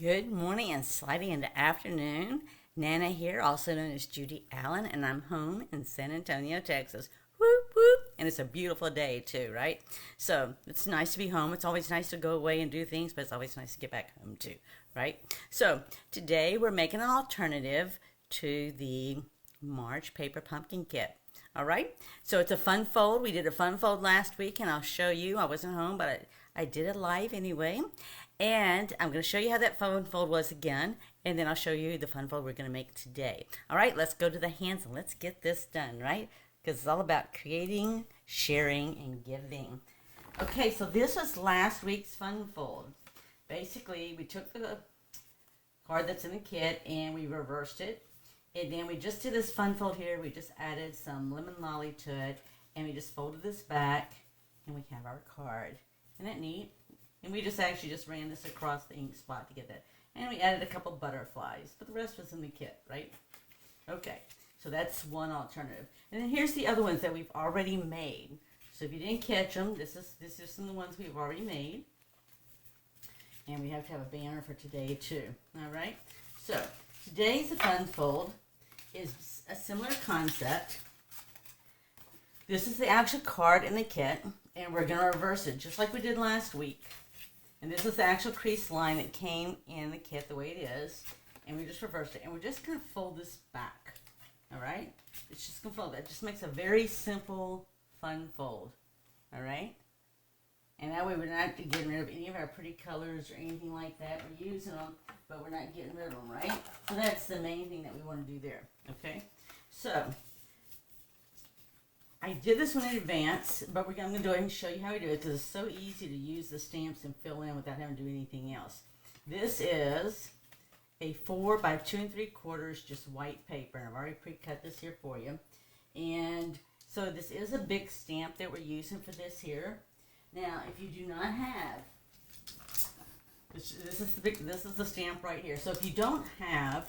Good morning and sliding into afternoon. Nana here, also known as Judy Allen, and I'm home in San Antonio, Texas. Whoop, whoop. And it's a beautiful day, too, right? So it's nice to be home. It's always nice to go away and do things, but it's always nice to get back home, too, right? So today we're making an alternative to the March paper pumpkin kit. All right, so it's a fun fold. We did a fun fold last week, and I'll show you. I wasn't home, but I did it live anyway. And I'm going to show you how that fun fold was again, and then I'll show you the fun fold we're going to make today. All right, let's go to the hands and let's get this done, right? Because it's all about creating, sharing, and giving. Okay, so this was last week's fun fold. Basically, we took the card that's in the kit and we reversed it. And then we just did this fun fold here. We just added some lemon lolly to it, and we just folded this back, and we have our card. Isn't that neat? And we just ran this across the ink spot to get that. And we added a couple butterflies, but the rest was in the kit, right? Okay, so that's one alternative. And then here's the other ones that we've already made. So if you didn't catch them, this is some of the ones we've already made. And we have to have a banner for today too. All right. So today's fun fold is a similar concept. This is the actual card in the kit, and we're going to reverse it just like we did last week. And this is the actual crease line that came in the kit the way it is. And we just reversed it. And we're just going to fold this back. All right? It's just going to fold. That just makes a very simple, fun fold. All right? And that way we're not getting rid of any of our pretty colors or anything like that. We're using them, but we're not getting rid of them, right? So that's the main thing that we want to do there. Okay? So I did this one in advance, but I'm going to go ahead and show you how we do it because it's so easy to use the stamps and fill in without having to do anything else. This is a 4 by 2 3/4 just white paper, and I've already pre-cut this here for you. And so this is a big stamp that we're using for this here. Now, if you do not have this is the stamp right here. So if you don't have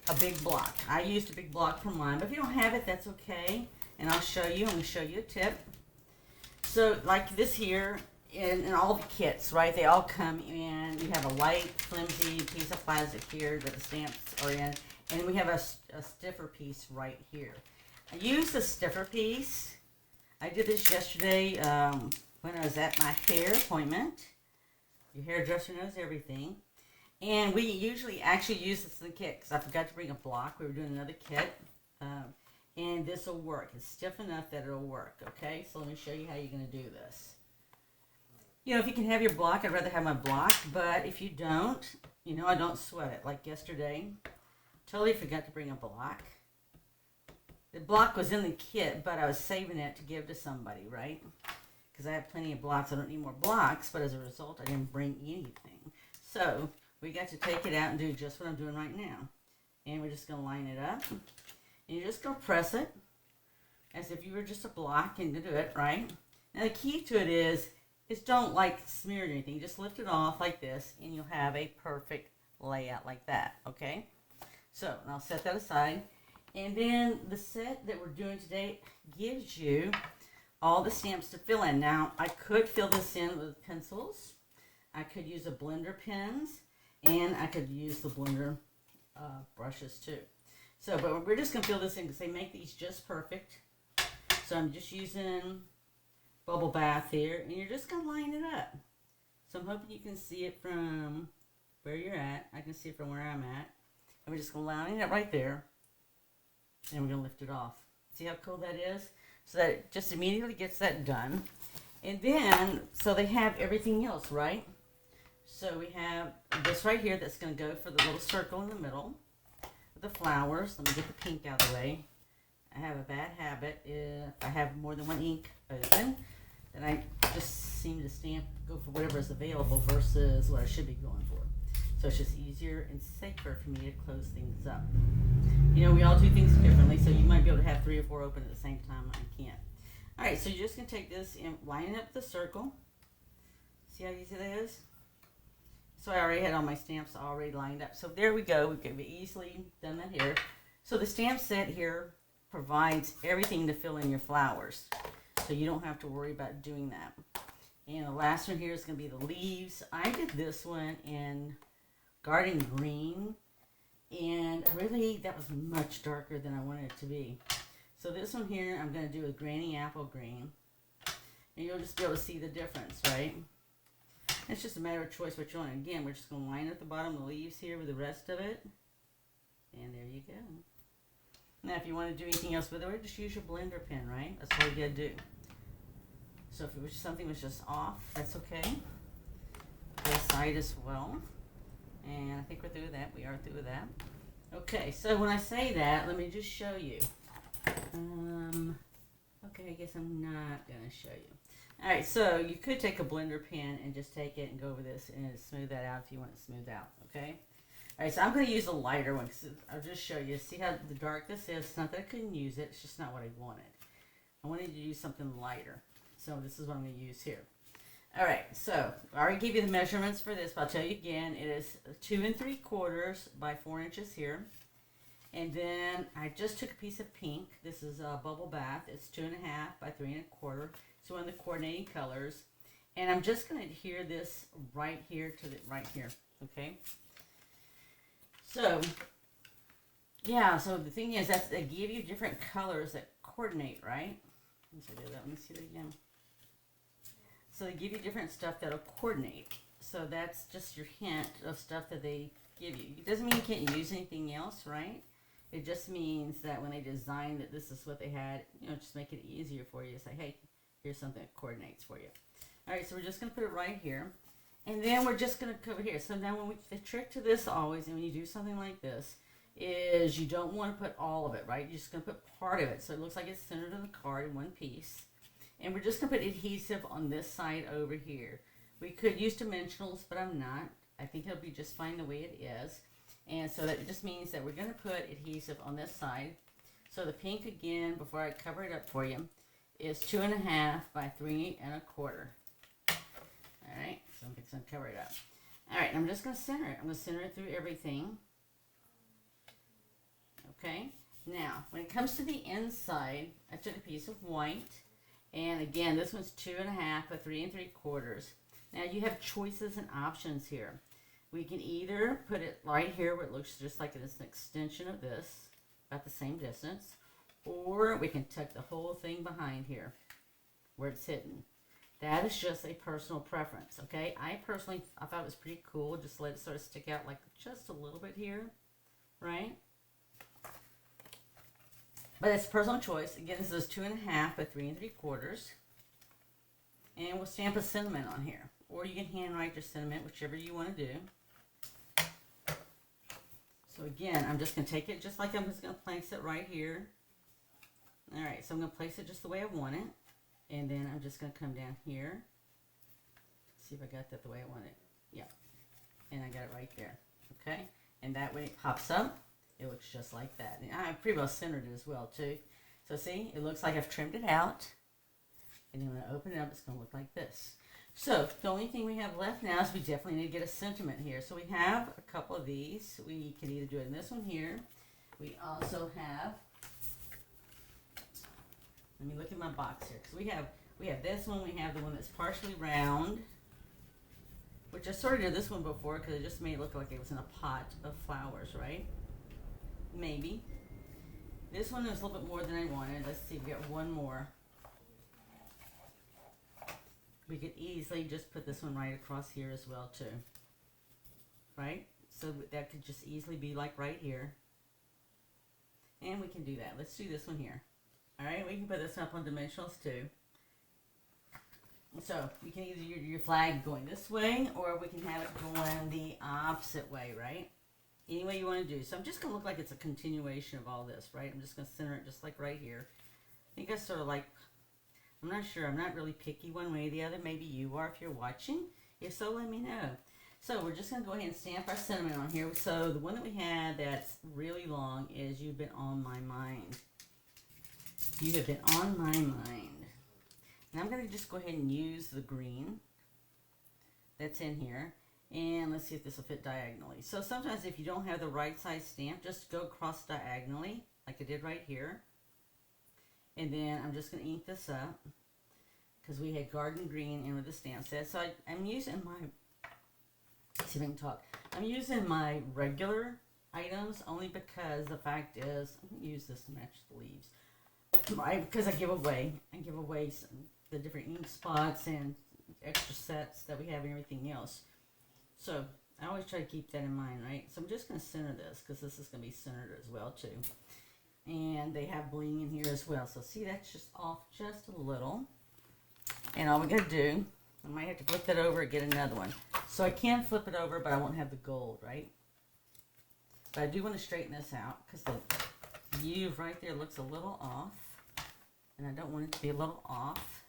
a big block, I used a big block for mine, but if you don't have it, that's okay. And I'll show you. I'm going to show you a tip. So like this here, in all the kits, right, they all come in. You have a light, flimsy piece of plastic here that the stamps are in. And we have a stiffer piece right here. I used the stiffer piece. I did this yesterday when I was at my hair appointment. Your hairdresser knows everything. And we usually actually use this in the kit because I forgot to bring a block. We were doing another kit. And this will work. It's stiff enough that it'll work, okay? So let me show you how you're going to do this. You know, if you can have your block, I'd rather have my block. But if you don't, you know, I don't sweat it. Like yesterday, totally forgot to bring a block. The block was in the kit, but I was saving it to give to somebody, right? Because I have plenty of blocks. I don't need more blocks, but as a result, I didn't bring anything. So we got to take it out and do just what I'm doing right now. And we're just going to line it up. And you're just going to press it as if you were just a block and to do it, right? Now the key to it is don't like smear it or anything. Just lift it off like this and you'll have a perfect layout like that, okay? So I'll set that aside. And then the set that we're doing today gives you all the stamps to fill in. Now I could fill this in with pencils. I could use a blender pens, and I could use the blender brushes too. So, but we're just going to fill this in because they make these just perfect. So I'm just using bubble bath here, and you're just going to line it up. So I'm hoping you can see it from where you're at. I can see it from where I'm at. And we're just going to line it right there. And we're going to lift it off. See how cool that is? So that it just immediately gets that done. And then, so they have everything else, right? So we have this right here that's going to go for the little circle in the middle. The flowers. Let me get the pink out of the way. I have a bad habit. If I have more than one ink open, then I just seem to go for whatever is available versus what I should be going for. So it's just easier and safer for me to close things up. You know, we all do things differently, so you might be able to have 3 or 4 open at the same time. I can't. All right, so you're just going to take this and line it up the circle. See how easy that is? So I already had all my stamps already lined up. So there we go. We could have easily done that here. So the stamp set here provides everything to fill in your flowers. So you don't have to worry about doing that. And the last one here is going to be the leaves. I did this one in garden green, and really that was much darker than I wanted it to be. So this one here I'm going to do a granny apple green, and you'll just be able to see the difference, right? It's just a matter of choice what you want. Again, we're just going to line up the bottom of the leaves here with the rest of it, and there you go. Now if you want to do anything else with it, just use your blender pen, right? That's all you got to do. So if it was something was just off, that's okay. This side as well. And I think we're through with that. We are through with that. Okay, so when I say that, let me just show you. Okay, I guess I'm not going to show you. Alright, so you could take a blender pen and just take it and go over this and smooth that out if you want it smoothed out, okay? Alright, so I'm going to use a lighter one because I'll just show you. See how the dark this is? It's not that I couldn't use it, it's just not what I wanted. I wanted to use something lighter. So this is what I'm going to use here. Alright, so I already gave you the measurements for this, but I'll tell you again. It is 2 3/4 by 4 inches here. And then I just took a piece of pink. This is a bubble bath. It's 2.5 by 3 1/4. It's one of the coordinating colors. And I'm just going to adhere this right here to the right here. Okay. So, yeah, so the thing is that they give you different colors that coordinate, right? Let me see that again. So they give you different stuff that'll coordinate. So that's just your hint of stuff that they give you. It doesn't mean you can't use anything else, right? It just means that when they designed it, this is what they had, just make it easier for you to say, hey, here's something that coordinates for you. All right, so we're just going to put it right here. And then we're just going to cover here. So now the trick to this always, and when you do something like this, is you don't want to put all of it, right? You're just going to put part of it. So it looks like it's centered on the card in one piece. And we're just going to put adhesive on this side over here. We could use dimensionals, but I'm not. I think it'll be just fine the way it is. And so that just means that we're going to put adhesive on this side. So the pink, again, before I cover it up for you, is 2.5 by 3 1/4. Alright, so I'm just going to cover it up. Alright, I'm just going to center it. I'm going to center it through everything. Okay, now when it comes to the inside, I took a piece of white. And again, this one's 2.5 by 3 3/4. Now you have choices and options here. We can either put it right here where it looks just like it's an extension of this, about the same distance, or we can tuck the whole thing behind here where it's hidden. That is just a personal preference, okay? I thought it was pretty cool, just to let it sort of stick out like just a little bit here, right? But it's personal choice. Again, this is 2.5 by 3 3/4. And we'll stamp a sentiment on here. Or you can handwrite your sentiment, whichever you want to do. So again, I'm just going to take it just like I'm just going to place it right here. Alright, so I'm going to place it just the way I want it. And then I'm just going to come down here. See if I got that the way I want it. Yeah. And I got it right there. Okay? And that way it pops up. It looks just like that. And I pretty well centered it as well, too. So see, it looks like I've trimmed it out. And then when I open it up, it's going to look like this. So the only thing we have left now is we definitely need to get a sentiment here. So we have a couple of these. We can either do it in this one here. We also have, let me look at my box here. Because we have this one. We have the one that's partially round. Which I sort of did this one before because it just made it look like it was in a pot of flowers, right? Maybe. This one is a little bit more than I wanted. Let's see, we got one more. We could easily just put this one right across here as well too. Right? So that could just easily be like right here. And we can do that. Let's do this one here. Alright, we can put this up on dimensionals too. So we can either do your flag going this way or we can have it going the opposite way, right? Any way you want to do. So I'm just going to look like it's a continuation of all this, right? I'm just going to center it just like right here. I think I sort of like, I'm not sure. I'm not really picky one way or the other. Maybe you are if you're watching. If so, let me know. So we're just going to go ahead and stamp our sentiment on here. So the one that we had that's really long is You've Been On My Mind. You have been on my mind. And I'm going to just go ahead and use the green that's in here. And let's see if this will fit diagonally. So sometimes if you don't have the right size stamp, just go across diagonally like I did right here. And then I'm just going to ink this up. because we had garden green in with the stamp set. So I'm using my, let's see if I can talk. I'm using my regular items only because the fact is, I'm going to use this to match the leaves. Because I give away the different ink spots and extra sets that we have and everything else. So I always try to keep that in mind, right? So I'm just going to center this because this is going to be centered as well too. And they have bling in here as well. So see, that's just off just a little. And all we're going to do, I might have to flip that over and get another one. So I can flip it over, but I won't have the gold, right? But I do want to straighten this out because the U right there looks a little off. And I don't want it to be a little off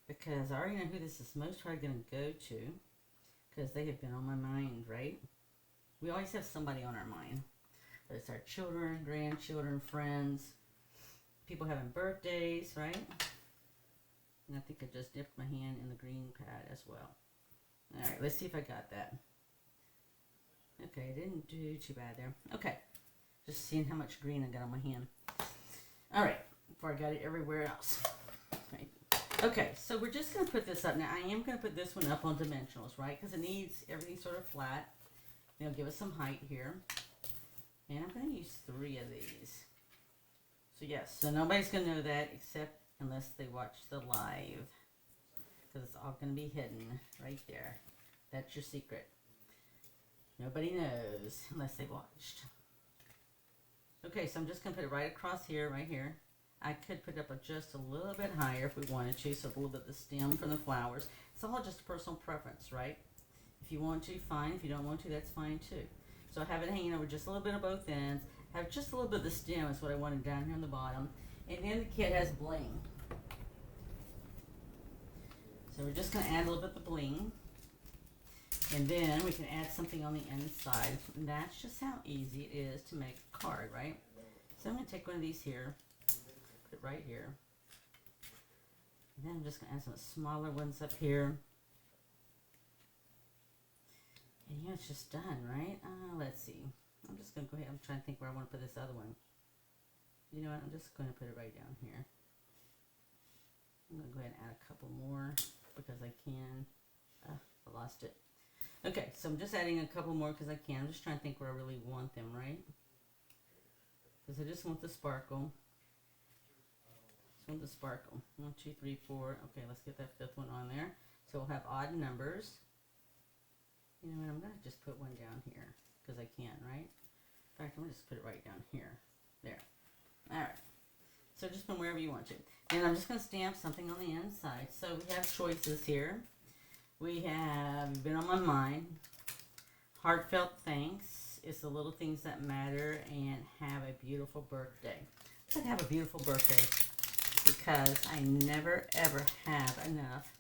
because I already know who this is most probably going to go to because they have been on my mind, right? We always have somebody on our mind. Whether it's our children, grandchildren, friends, people having birthdays, right? And I think I just dipped my hand in the green pad as well. All right, let's see if I got that. Okay, I didn't do too bad there. Okay, just seeing how much green I got on my hand. All right, before I got it everywhere else. Right. Okay, so we're just going to put this up. Now, I am going to put this one up on dimensionals, right? Because it needs everything sort of flat. It'll give us some height here. And I'm going to use 3 of these. So yes, so nobody's going to know that except unless they watch the live. Because it's all going to be hidden right there. That's your secret. Nobody knows unless they watched. Okay, so I'm just going to put it right across here, right here. I could put it up just a little bit higher if we wanted to, so a little bit of the stem from the flowers. It's all just personal preference, right? If you want to, fine. If you don't want to, that's fine too. So I have it hanging over just a little bit of both ends. Have just a little bit of the stem is what I wanted down here on the bottom. And then the kit has bling. So we're just going to add a little bit of the bling. And then we can add something on the inside. And that's just how easy it is to make a card, right? So I'm going to take one of these here. Put it right here. And then I'm just going to add some smaller ones up here. And yeah, it's just done, right? Let's see. I'm just going to go ahead. I'm trying to think where I want to put this other one. You know what? I'm just going to put it right down here. I'm going to go ahead and add a couple more because I can. I lost it. Okay, so I'm just adding a couple more because I can. I'm just trying to think where I really want them, right? Because I just want the sparkle. Just want the sparkle. 1, 2, 3, 4. Okay, let's get that 5th one on there. So we'll have odd numbers. You know what? I'm going to just put one down here because I can, right? In fact, I'm going to just put it right down here. There. All right. So just put wherever you want to. And I'm just going to stamp something on the inside. So we have choices here. We have Been on My Mind, Heartfelt Thanks, It's the Little Things That Matter, and Have a Beautiful Birthday. I have a beautiful birthday because I never ever have enough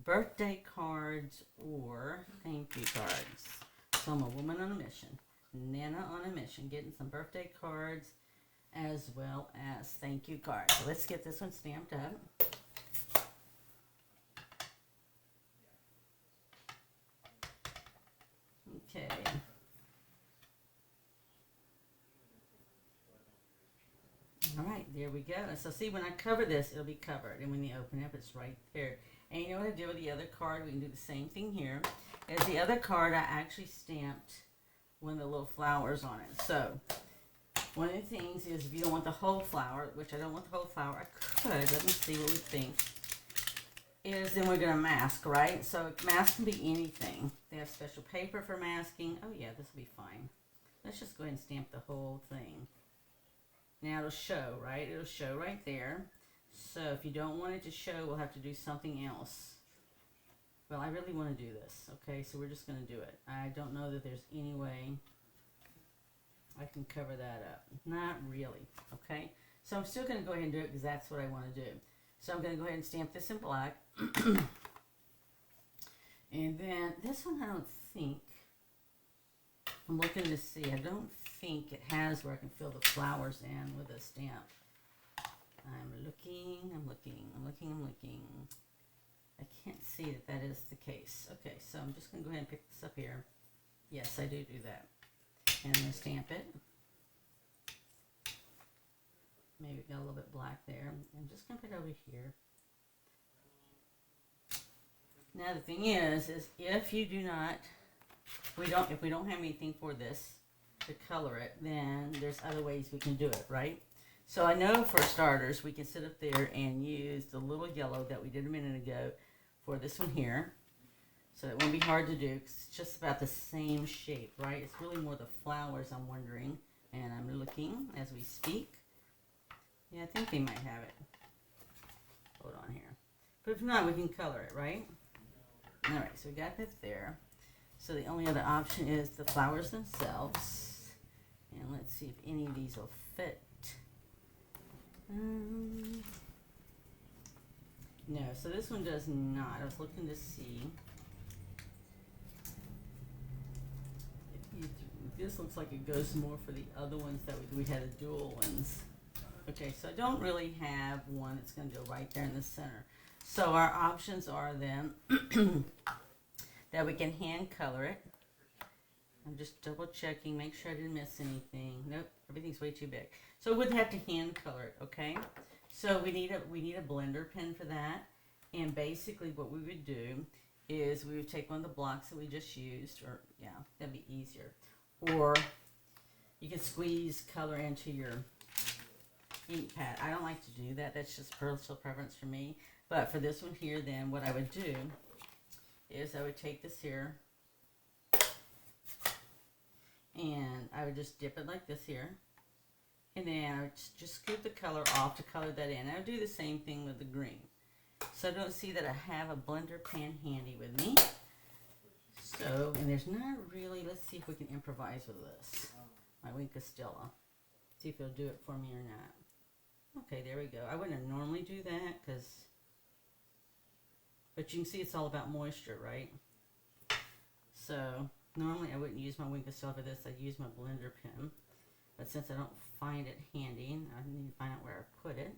birthday cards or thank you cards. So I'm a woman on a mission, Nana on a mission, getting some birthday cards as well as thank you cards. So let's get this one stamped up. Okay. All right, there we go. So see, when I cover this, it'll be covered. And when you open it up, it's right there. And you know what I did with the other card? We can do the same thing here. As the other card, I actually stamped one of the little flowers on it. So one of the things is if you don't want the whole flower, which I don't want the whole flower, I could. Let me see what we think. Is then we're going to mask, right? So mask can be anything. They have special paper for masking. Oh yeah, this will be fine. Let's just go ahead and stamp the whole thing. Now it'll show, right? It'll show right there. So if you don't want it to show, we'll have to do something else. Well, I really want to do this, okay? So we're just going to do it. I don't know that there's any way I can cover that up. Not really, okay? So I'm still going to go ahead and do it because that's what I want to do. So I'm going to go ahead and stamp this in black. And then this one I don't think, I'm looking to see, I don't think it has where I can fill the flowers in with a stamp. I'm looking. I can't see that that is the case. Okay, so I'm just going to go ahead and pick this up here. Yes, I do that. And I'm going to stamp it. Maybe got a little bit black there. I'm just going to put it over here. Now the thing is if you do not, if we don't have anything for this to color it, then there's other ways we can do it, right? So I know for starters, we can sit up there and use the little yellow that we did a minute ago for this one here. So it won't be hard to do because it's just about the same shape, right? It's really more the flowers I'm wondering, and I'm looking as we speak. Yeah, I think they might have it. Hold on here. But if not, we can color it, right? All right, so we got that there. So the only other option is the flowers themselves. And let's see if any of these will fit. No, so this one does not. I was looking to see. This looks like it goes more for the other ones that we had the dual ones. Okay, so I don't really have one that's going to go right there in the center. So our options are then that we can hand color it. I'm just double checking, make sure I didn't miss anything. Nope, everything's way too big. So we'd have to hand color it, okay? So we need a blender pen for that. And basically what we would do is we would take one of the blocks that we just used, or yeah, that'd be easier. Or you can squeeze color into your ink pad. I don't like to do that. That's just personal preference for me. But for this one here, then what I would do is I would take this here and I would just dip it like this here. And then I would just scoop the color off to color that in. I would do the same thing with the green. So I don't see that I have a blender pen handy with me. So, and there's not really, let's see if we can improvise with this. My Wink Castilla. See if it'll do it for me or not. Okay, there we go. I wouldn't normally do that because, but you can see it's all about moisture, right? So, normally I wouldn't use my Wink Castilla for this. I'd use my blender pen. But since I don't find it handy, I need to find out where I put it.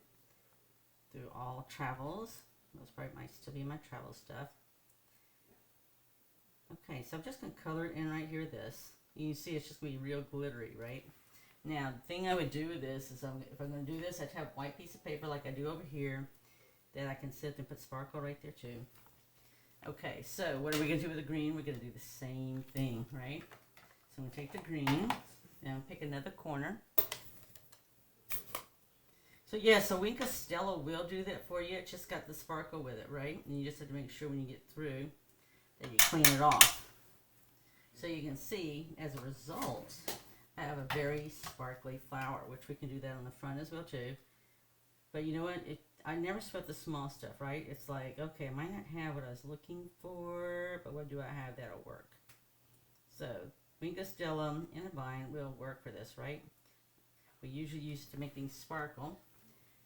Through all travels. Those probably might still be my travel stuff. Okay, so I'm just going to color it in right here, this. You can see it's just going to be real glittery, right? Now, the thing I would do with this is, if I'm going to do this, I'd have a white piece of paper like I do over here, that I can sit and put sparkle right there too. Okay, so what are we going to do with the green? We're going to do the same thing, right? So I'm going to take the green, and pick another corner. So yeah, so Wink Castilla will do that for you. It's just got the sparkle with it, right? And you just have to make sure when you get through that you clean it off. So you can see, as a result, I have a very sparkly flower, which we can do that on the front as well too. But you know what? I never sweat the small stuff, right? It's like, okay, I might not have what I was looking for, but what do I have that'll work? So Wink Castilla in a vine will work for this, right? We usually use it to make things sparkle.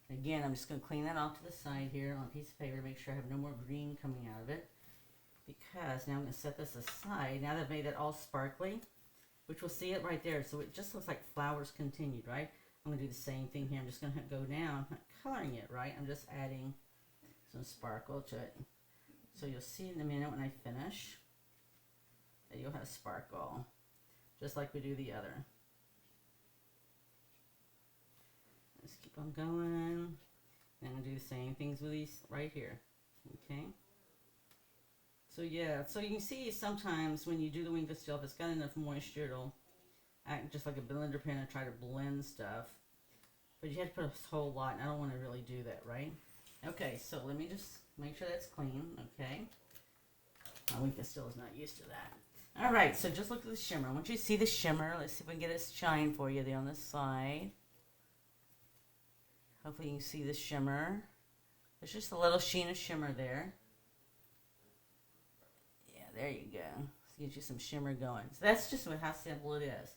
Again, I'm just going to clean that off to the side here on a piece of paper to make sure I have no more green coming out of it. Because now I'm going to set this aside. Now that I've made it all sparkly, which we'll see it right there. So it just looks like flowers continued, right? I'm going to do the same thing here. I'm just going to go down, not coloring it, right? I'm just adding some sparkle to it. So you'll see in a minute when I finish that you'll have sparkle, just like we do the other. Let's keep on going. And I'll do the same things with these right here. Okay. So yeah, so you can see sometimes when you do the Wink Castilla, if it's got enough moisture, it'll act just like a blender pen and try to blend stuff. But you have to put a whole lot, and I don't want to really do that, right? Okay, so let me just make sure that's clean, okay? My Wink Castilla is not used to that. All right, so just look at the shimmer. I want you to see the shimmer. Let's see if we can get a shine for you there on the side. Hopefully you can see the shimmer. There's just a little sheen of shimmer there. Yeah, there you go. Gives you some shimmer going. So that's just how simple it is.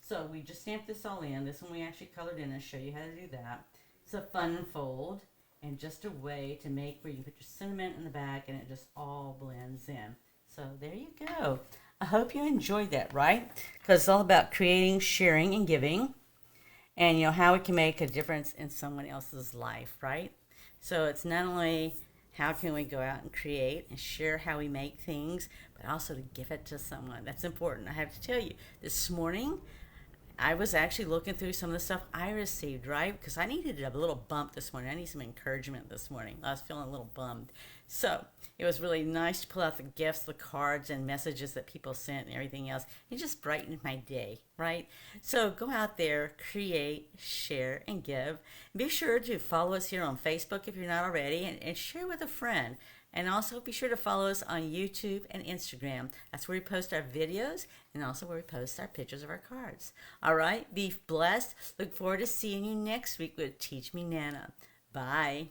So we just stamped this all in. This one we actually colored in and show you how to do that. It's a fun fold and just a way to make where you can put your sentiment in the back and it just all blends in. So there you go. I hope you enjoyed that, right? Because it's all about creating, sharing, and giving. And you know how it can make a difference in someone else's life, right? So it's not only how can we go out and create and share how we make things, but also to give it to someone. That's important. I have to tell you, this morning I was actually looking through some of the stuff I received, right? Because I needed a little bump this morning. I need some encouragement this morning. I was feeling a little bummed. So it was really nice to pull out the gifts, the cards, and messages that people sent and everything else. It just brightened my day, right? So go out there, create, share, and give. Be sure to follow us here on Facebook if you're not already, and share with a friend. And also be sure to follow us on YouTube and Instagram. That's where we post our videos and also where we post our pictures of our cards. All right, be blessed. Look forward to seeing you next week with Teach Me Nana. Bye.